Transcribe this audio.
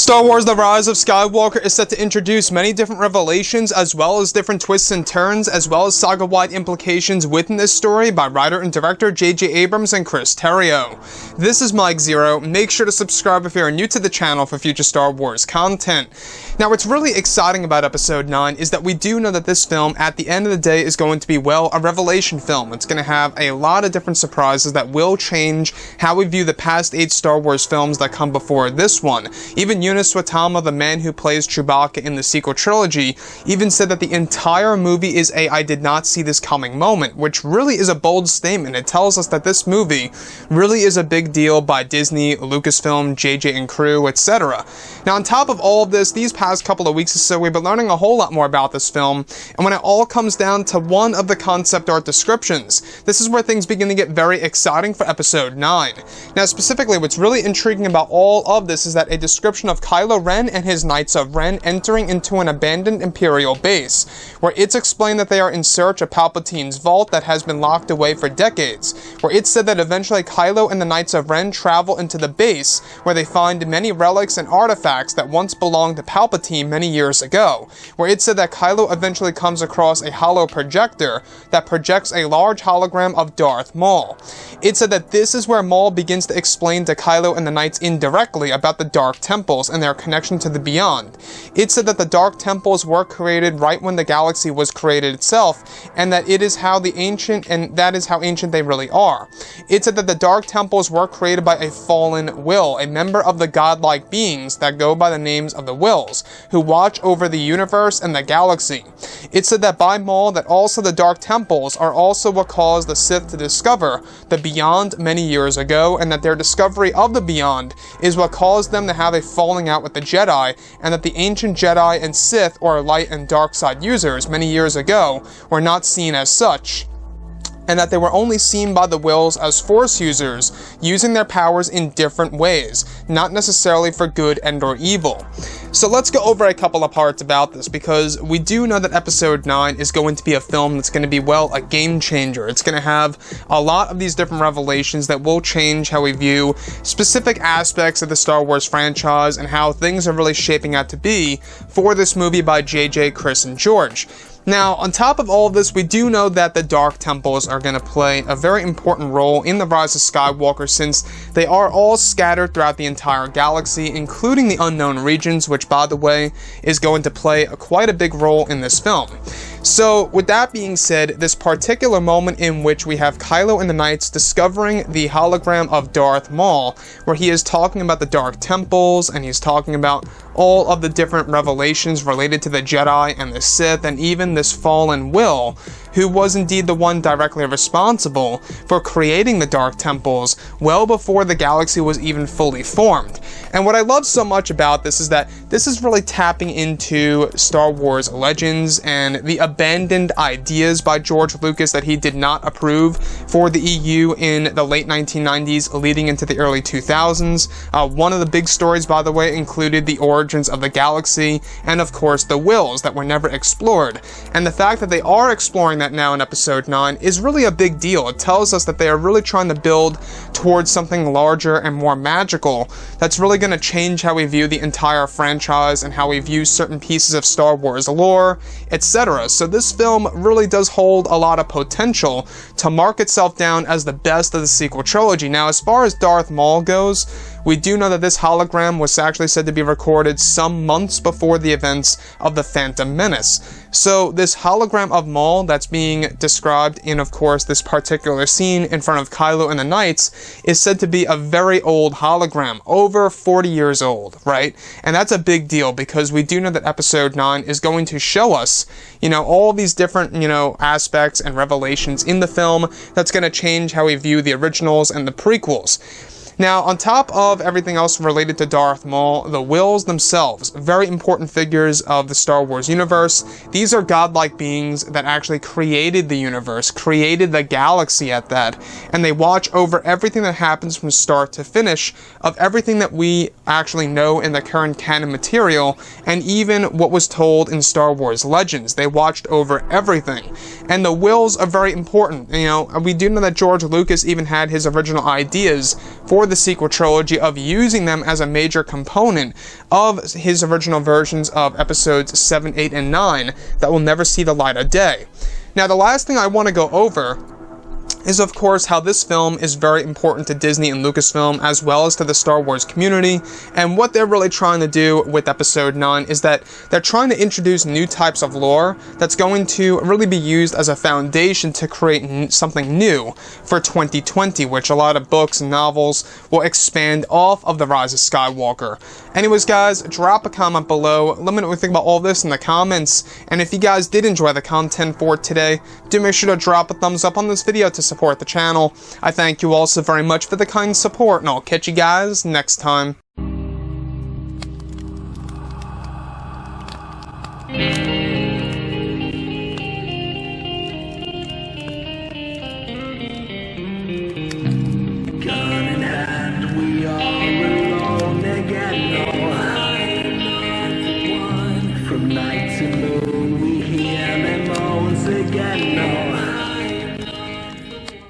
Star Wars The Rise of Skywalker is set to introduce many different revelations as well as different twists and turns as well as saga-wide implications within this story by writer and director J.J. Abrams and Chris Terrio. This is Mike Zero. Make sure to subscribe if you're new to the channel for future Star Wars content. Now, what's really exciting about Episode 9 is that we do know that this film, at the end of the day, is going to be, well, a revelation film. It's going to have a lot of different surprises that will change how we view the past 8 Star Wars films that come before this one. Even Eunice Watama, the man who plays Chewbacca in the sequel trilogy, even said that the entire movie is a "I did not see this coming" moment, which really is a bold statement. It tells us that this movie really is a big deal by Disney, Lucasfilm, JJ and crew, etc. Now, on top of all of this, these past couple of weeks or so, we've been learning a whole lot more about this film, and when it all comes down to one of the concept art descriptions, this is where things begin to get very exciting for Episode 9. Now, specifically, what's really intriguing about all of this is that a description of Kylo Ren and his Knights of Ren entering into an abandoned Imperial base, where it's explained that they are in search of Palpatine's vault that has been locked away for decades, where it's said that eventually Kylo and the Knights of Ren travel into the base, where they find many relics and artifacts that once belonged to Palpatine many years ago, where it's said that Kylo eventually comes across a hollow projector that projects a large hologram of Darth Maul. It's said that this is where Maul begins to explain to Kylo and the Knights indirectly about the Dark Temples and their connection to the Beyond. It's said that the Dark Temples were created right when the galaxy was created itself, and that it is how that is how ancient they really are. It's said that the Dark Temples were created by a fallen will, a member of the godlike beings that go by the names of the Wills, who watch over the universe and the galaxy. It's said that by Maul that also the Dark Temples are also what caused the Sith to discover the Beyond many years ago, and that their discovery of the Beyond is what caused them to have a falling out with the Jedi, and that the ancient Jedi and Sith, or light and dark side users, many years ago were not seen as such, and that they were only seen by the Wills as Force users, using their powers in different ways, not necessarily for good and or evil. So let's go over a couple of parts about this, because we do know that Episode 9 is going to be a film that's going to be, well, a game changer. It's going to have a lot of these different revelations that will change how we view specific aspects of the Star Wars franchise and how things are really shaping out to be for this movie by JJ, Chris, and George. Now, on top of all of this, we do know that the Dark Temples are going to play a very important role in The Rise of Skywalker, since they are all scattered throughout the entire galaxy, including the unknown regions, which, by the way, is going to play quite a big role in this film. So, with that being said, this particular moment in which we have Kylo and the Knights discovering the hologram of Darth Maul, where he is talking about the Dark Temples, and he's talking about all of the different revelations related to the Jedi and the Sith, and even this fallen will, who was indeed the one directly responsible for creating the Dark Temples well before the galaxy was even fully formed. And what I love so much about this is that this is really tapping into Star Wars legends and the abandoned ideas by George Lucas that he did not approve for the EU in the late 1990s leading into the early 2000s. One of the big stories, by the way, included the origins of the galaxy and, of course, the Wills that were never explored. And the fact that they are exploring that now in Episode 9 is really a big deal. It tells us that they are really trying to build towards something larger and more magical that's really going to change how we view the entire franchise and how we view certain pieces of Star Wars lore, etc. So this film really does hold a lot of potential to mark itself down as the best of the sequel trilogy. Now, as far as Darth Maul goes, we do know that this hologram was actually said to be recorded some months before the events of The Phantom Menace. So this hologram of Maul that's being described in, of course, this particular scene in front of Kylo and the Knights is said to be a very old hologram, over 40 years old, right? And that's a big deal, because we do know that Episode 9 is going to show us, all these different, aspects and revelations in the film that's going to change how we view the originals and the prequels. Now, on top of everything else related to Darth Maul, the Wills themselves, very important figures of the Star Wars universe. These are godlike beings that actually created the universe, created the galaxy at that, and they watch over everything that happens from start to finish of everything that we actually know in the current canon material, and even what was told in Star Wars Legends. They watched over everything. And the wills are very important. You know, we do know that George Lucas even had his original ideas for the sequel trilogy of using them as a major component of his original versions of episodes 7, 8, and 9 that will never see the light of day. Now, the last thing I want to go over is, of course, how this film is very important to Disney and Lucasfilm, as well as to the Star Wars community. And what they're really trying to do with Episode 9 is that they're trying to introduce new types of lore that's going to really be used as a foundation to create something new for 2020, which a lot of books and novels will expand off of The Rise of Skywalker. Anyways, guys, drop a comment below. Let me know what you think about all this in the comments. And if you guys did enjoy the content for today, do make sure to drop a thumbs up on this video to support the channel. I thank you all so very much for the kind support, and I'll catch you guys next time.